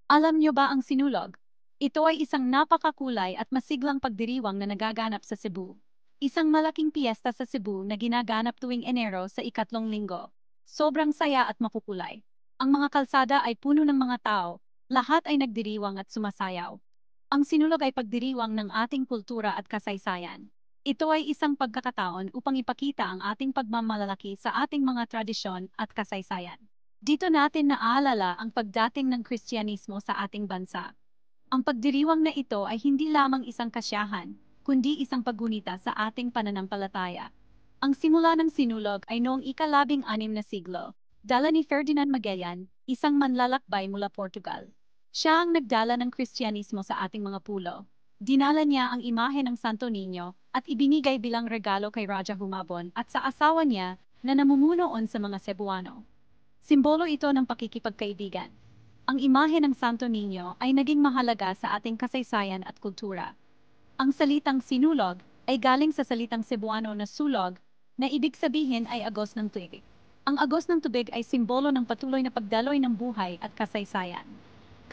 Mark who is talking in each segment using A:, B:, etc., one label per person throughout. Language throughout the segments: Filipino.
A: Alam niyo ba ang sinulog? Ito ay isang napakakulay at masiglang pagdiriwang na nagaganap sa Cebu. Isang malaking piyesta sa Cebu na ginaganap tuwing Enero sa ikatlong linggo. Sobrang saya at makukulay. Ang mga kalsada ay puno ng mga tao, lahat ay nagdiriwang at sumasayaw. Ang sinulog ay pagdiriwang ng ating kultura at kasaysayan. Ito ay isang pagkakataon upang ipakita ang ating pagmamalalaki sa ating mga tradisyon at kasaysayan. Dito natin naaalala ang pagdating ng Kristyanismo sa ating bansa. Ang pagdiriwang na ito ay hindi lamang isang kasiyahan, kundi isang paggunita sa ating pananampalataya. Ang simula ng sinulog ay noong ika-16 na siglo, dala ni Ferdinand Magellan, isang manlalakbay mula Portugal. Siya ang nagdala ng Kristyanismo sa ating mga pulo. Dinala niya ang imahe ng Santo Niño at ibinigay bilang regalo kay Raja Humabon at sa asawa niya na namumunoon sa mga Cebuano. Simbolo ito ng pakikipagkaibigan. Ang imahe ng Santo Niño ay naging mahalaga sa ating kasaysayan at kultura. Ang salitang sinulog ay galing sa salitang Cebuano na sulog, na ibig sabihin ay agos ng tubig. Ang agos ng tubig ay simbolo ng patuloy na pagdaloy ng buhay at kasaysayan.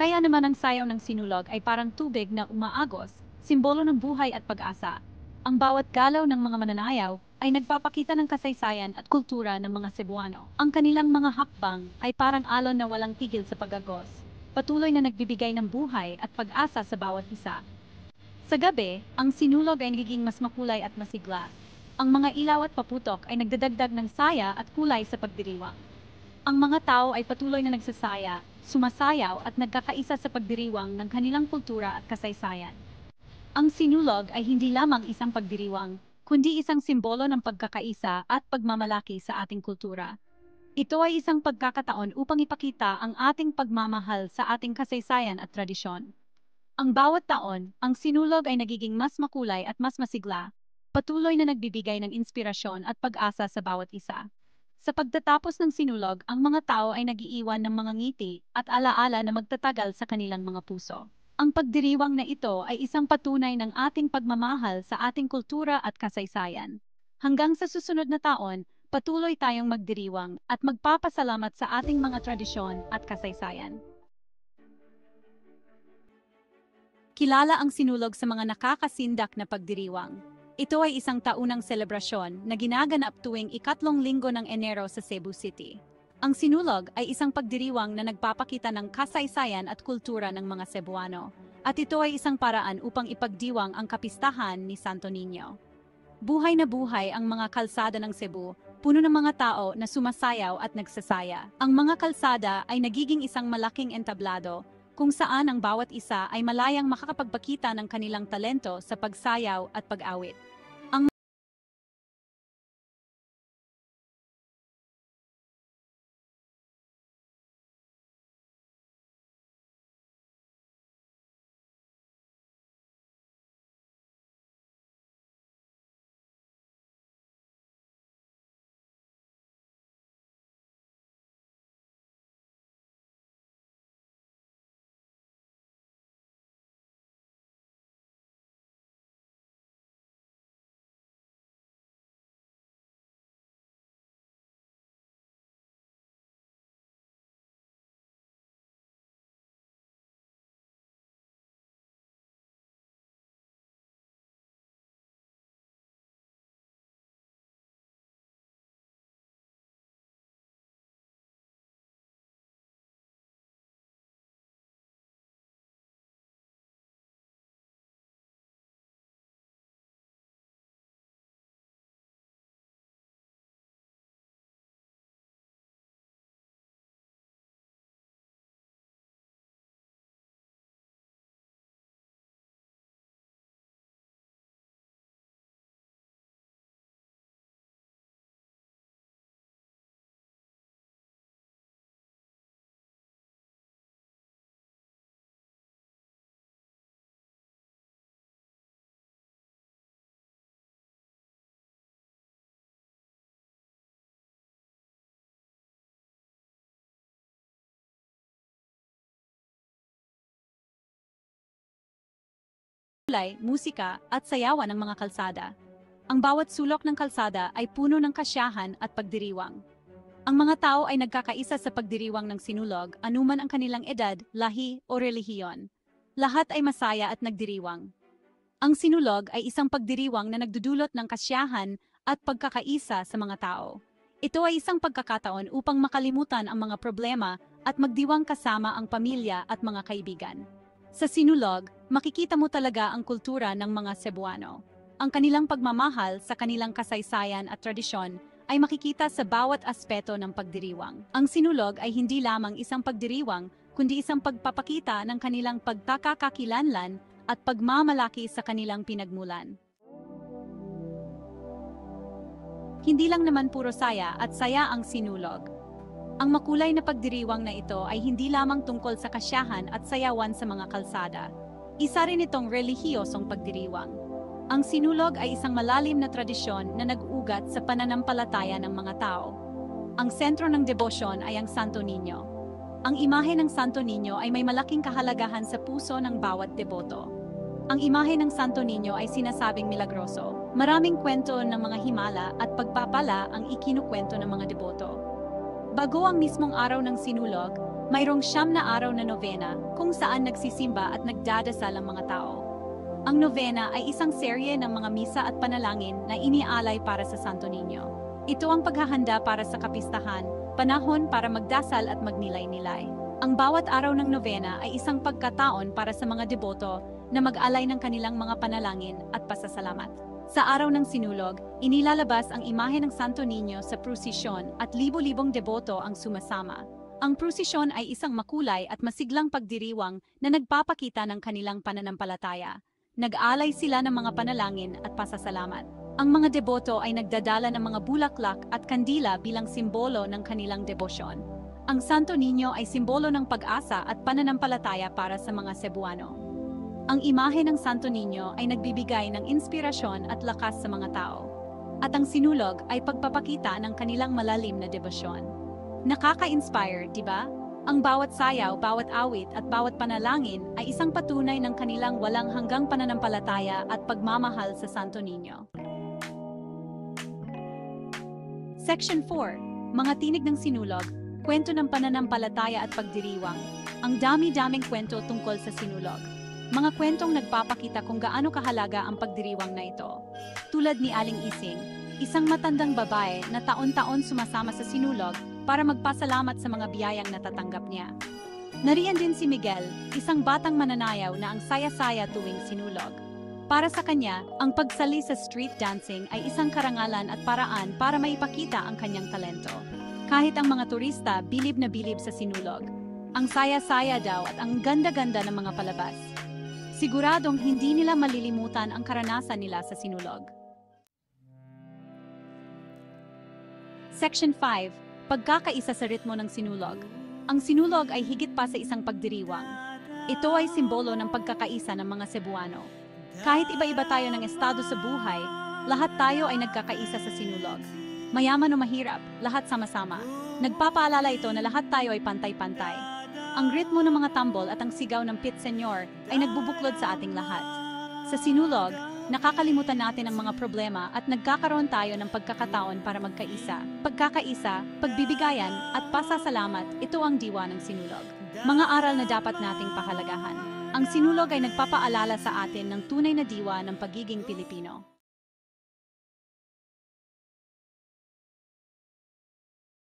A: Kaya naman ang sayaw ng sinulog ay parang tubig na umaagos, simbolo ng buhay at pag-asa. Ang bawat galaw ng mga mananayaw ay nagpapakita ng kasaysayan at kultura ng mga Cebuano. Ang kanilang mga hakbang ay parang alon na walang tigil sa pag-agos, patuloy na nagbibigay ng buhay at pag-asa sa bawat isa. Sa gabi, ang sinulog ay nagiging mas makulay at masigla. Ang mga ilaw at paputok ay nagdadagdag ng saya at kulay sa pagdiriwang. Ang mga tao ay patuloy na nagsasaya, sumasayaw at nagkakaisa sa pagdiriwang ng kanilang kultura at kasaysayan. Ang sinulog ay hindi lamang isang pagdiriwang, kundi isang simbolo ng pagkakaisa at pagmamalaki sa ating kultura. Ito ay isang pagkakataon upang ipakita ang ating pagmamahal sa ating kasaysayan at tradisyon. Ang bawat taon, ang sinulog ay nagiging mas makulay at mas masigla, patuloy na nagbibigay ng inspirasyon at pag-asa sa bawat isa. Sa pagtatapos ng sinulog, ang mga tao ay nagiiwan ng mga ngiti at alaala na magtatagal sa kanilang mga puso. Ang pagdiriwang na ito ay isang patunay ng ating pagmamahal sa ating kultura at kasaysayan. Hanggang sa susunod na taon, patuloy tayong magdiriwang at magpapasalamat sa ating mga tradisyon at kasaysayan. Kilala ang sinulog sa mga nakakasindak na pagdiriwang. Ito ay isang taunang selebrasyon na ginaganap tuwing ikatlong linggo ng Enero sa Cebu City. Ang sinulog ay isang pagdiriwang na nagpapakita ng kasaysayan at kultura ng mga Cebuano. At ito ay isang paraan upang ipagdiwang ang kapistahan ni Santo Niño. Buhay na buhay ang mga kalsada ng Cebu, puno ng mga tao na sumasayaw at nagsasaya. Ang mga kalsada ay nagiging isang malaking entablado, kung saan ang bawat isa ay malayang makakapagpakita ng kanilang talento sa pagsayaw at pag-awit. Ang kulay, musika at sayawan ng mga kalsada. Ang bawat sulok ng kalsada ay puno ng kasiyahan at pagdiriwang. Ang mga tao ay nagkakaisa sa pagdiriwang ng sinulog, anuman ang kanilang edad, lahi o relihiyon. Lahat ay masaya at nagdiriwang. Ang sinulog ay isang pagdiriwang na nagdudulot ng kasiyahan at pagkakaisa sa mga tao. Ito ay isang pagkakataon upang makalimutan ang mga problema at magdiwang kasama ang pamilya at mga kaibigan. Sa sinulog, makikita mo talaga ang kultura ng mga Cebuano. Ang kanilang pagmamahal sa kanilang kasaysayan at tradisyon ay makikita sa bawat aspeto ng pagdiriwang. Ang sinulog ay hindi lamang isang pagdiriwang, kundi isang pagpapakita ng kanilang pagkakakakilanlan at pagmamalaki sa kanilang pinagmulan. Hindi lang naman puro saya at saya ang sinulog. Ang makulay na pagdiriwang na ito ay hindi lamang tungkol sa kasiyahan at sayawan sa mga kalsada. Isa rin itong relihiyosong pagdiriwang. Ang sinulog ay isang malalim na tradisyon na nag-ugat sa pananampalataya ng mga tao. Ang sentro ng debosyon ay ang Santo Niño. Ang imahe ng Santo Niño ay may malaking kahalagahan sa puso ng bawat deboto. Ang imahe ng Santo Niño ay sinasabing milagroso. Maraming kwento ng mga himala at pagpapala ang ikinukwento ng mga deboto. Bago ang mismong araw ng sinulog, mayroong 9 na araw na nobena kung saan nagsisimba at nagdadasal ang mga tao. Ang novena ay isang serye ng mga misa at panalangin na iniaalay para sa Santo Niño. Ito ang paghahanda para sa kapistahan, panahon para magdasal at magnilay-nilay. Ang bawat araw ng novena ay isang pagkataon para sa mga deboto na mag-alay ng kanilang mga panalangin at pasasalamat. Sa araw ng sinulog, inilalabas ang imahe ng Santo Niño sa prosesyon at libo-libong deboto ang sumasama. Ang prosesyon ay isang makulay at masiglang pagdiriwang na nagpapakita ng kanilang pananampalataya. Nag-alay sila ng mga panalangin at pasasalamat. Ang mga deboto ay nagdadala ng mga bulaklak at kandila bilang simbolo ng kanilang debosyon. Ang Santo Niño ay simbolo ng pag-asa at pananampalataya para sa mga Cebuano. Ang imahe ng Santo Niño ay nagbibigay ng inspirasyon at lakas sa mga tao. At ang sinulog ay pagpapakita ng kanilang malalim na debosyon. Nakaka-inspire, di ba? Ang bawat sayaw, bawat awit at bawat panalangin ay isang patunay ng kanilang walang hanggang pananampalataya at pagmamahal sa Santo Niño. Section 4. Mga tinig ng sinulog, kwento ng pananampalataya at pagdiriwang. Ang dami-daming kwento tungkol sa sinulog. Mga kwentong nagpapakita kung gaano kahalaga ang pagdiriwang na ito. Tulad ni Aling Ising, isang matandang babae na taon-taon sumasama sa sinulog para magpasalamat sa mga biyayang natatanggap niya. Nariyan din si Miguel, isang batang mananayaw na ang saya-saya tuwing sinulog. Para sa kanya, ang pagsali sa street dancing ay isang karangalan at paraan para maipakita ang kanyang talento. Kahit ang mga turista bilib na bilib sa sinulog. Ang saya-saya daw at ang ganda-ganda ng mga palabas. Siguradong hindi nila malilimutan ang karanasan nila sa sinulog. Section 5. Pagkakaisa sa ritmo ng sinulog. Ang sinulog ay higit pa sa isang pagdiriwang. Ito ay simbolo ng pagkakaisa ng mga Cebuano. Kahit iba-iba tayo ng estado sa buhay, lahat tayo ay nagkakaisa sa sinulog. Mayaman o mahirap, lahat sama-sama. Nagpapaalala ito na lahat tayo ay pantay-pantay. Ang ritmo ng mga tambol at ang sigaw ng Pit Señor ay nagbubuklod sa ating lahat. Sa sinulog, nakakalimutan natin ang mga problema at nagkakaroon tayo ng pagkakataon para magkaisa. Pagkakaisa, pagbibigayan, at pasasalamat, ito ang diwa ng sinulog. Mga aral na dapat nating pahalagahan. Ang sinulog ay nagpapaalala sa atin ng tunay na diwa ng pagiging Pilipino.